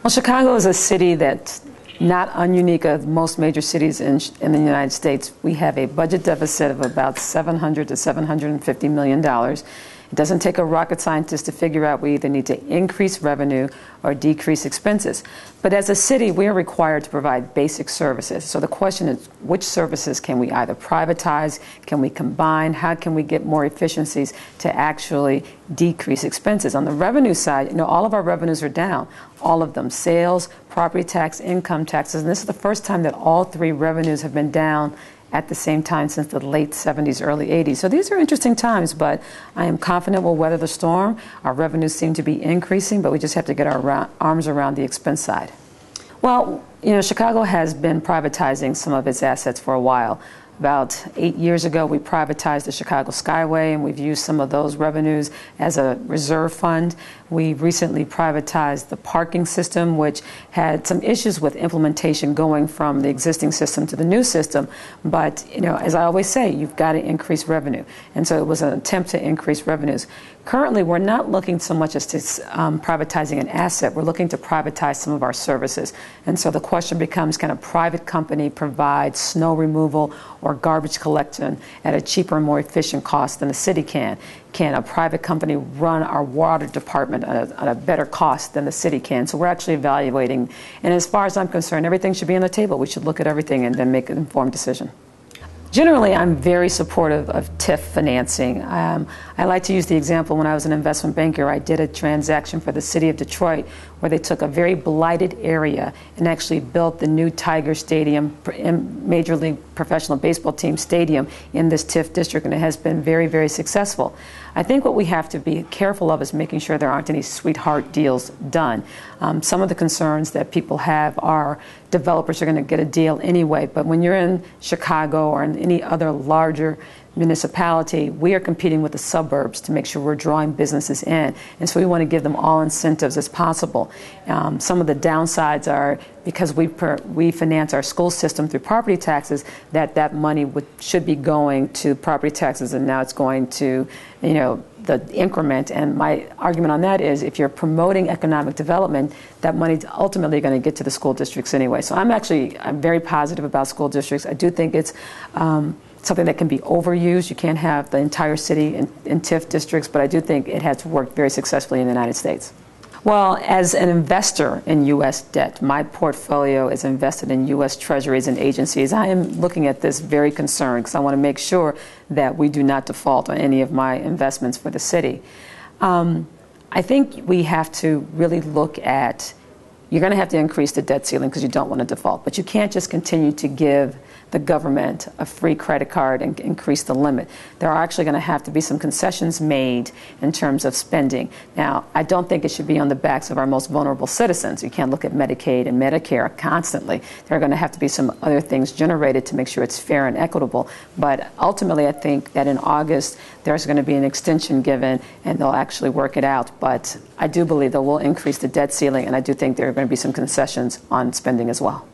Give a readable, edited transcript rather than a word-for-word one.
Well, Chicago is a city that's not ununique of most major cities in the United States. We have a budget deficit of about $700 to $750 million. It doesn't take a rocket scientist to figure out we either need to increase revenue or decrease expenses. But as a city, we are required to provide basic services. So the question is, which services can we either privatize, can we combine, how can we get more efficiencies to actually decrease expenses? On the revenue side, all of our revenues are down. All of them, sales, property tax, income taxes. And this is the first time that all three revenues have been down at the same time since the late 70s, early 80s. So these are interesting times, but I am confident we'll weather the storm. Our revenues seem to be increasing, but we just have to get our arms around the expense side. Well, Chicago has been privatizing some of its assets for a while. About 8 years ago, we privatized the Chicago Skyway, and we've used some of those revenues as a reserve fund. We recently privatized the parking system, which had some issues with implementation going from the existing system to the new system. But, as I always say, you've got to increase revenue. And so it was an attempt to increase revenues. Currently, we're not looking so much as to privatizing an asset. We're looking to privatize some of our services. And so the question becomes, can a private company provide snow removal or garbage collection at a cheaper and more efficient cost than the city can? Can a private company run our water department at a better cost than the city can? So we're actually evaluating. And as far as I'm concerned, everything should be on the table. We should look at everything and then make an informed decision. Generally, I'm very supportive of TIF financing. I like to use the example when I was an investment banker. I did a transaction for the city of Detroit where they took a very blighted area and actually built the new Tiger Stadium, Major League Professional Baseball Team stadium in this TIF district, and it has been very, very successful. I think what we have to be careful of is making sure there aren't any sweetheart deals done. Some of the concerns that people have are developers are going to get a deal anyway, but when you're in Chicago or in any other larger municipality, we are competing with the suburbs to make sure we're drawing businesses in. And so we want to give them all incentives as possible. Some of the downsides are because we finance our school system through property taxes, that money should be going to property taxes, and now it's going to, the increment. And my argument on that is if you're promoting economic development, that money's ultimately going to get to the school districts anyway. So I'm very positive about school districts. I do think it's something that can be overused. You can't have the entire city in TIF districts, but I do think it has worked very successfully in the United States. Well, as an investor in U.S. debt, my portfolio is invested in U.S. treasuries and agencies. I am looking at this very concerned because I want to make sure that we do not default on any of my investments for the city. I think we have to really look at, you're going to have to increase the debt ceiling because you don't want to default, but you can't just continue to give the government a free credit card and increase the limit. There are actually going to have to be some concessions made in terms of spending. Now, I don't think it should be on the backs of our most vulnerable citizens. You can't look at Medicaid and Medicare constantly. There are going to have to be some other things generated to make sure it's fair and equitable. But ultimately, I think that in August, there's going to be an extension given, and they'll actually work it out. But I do believe they will increase the debt ceiling, and I do think there are going to be some concessions on spending as well.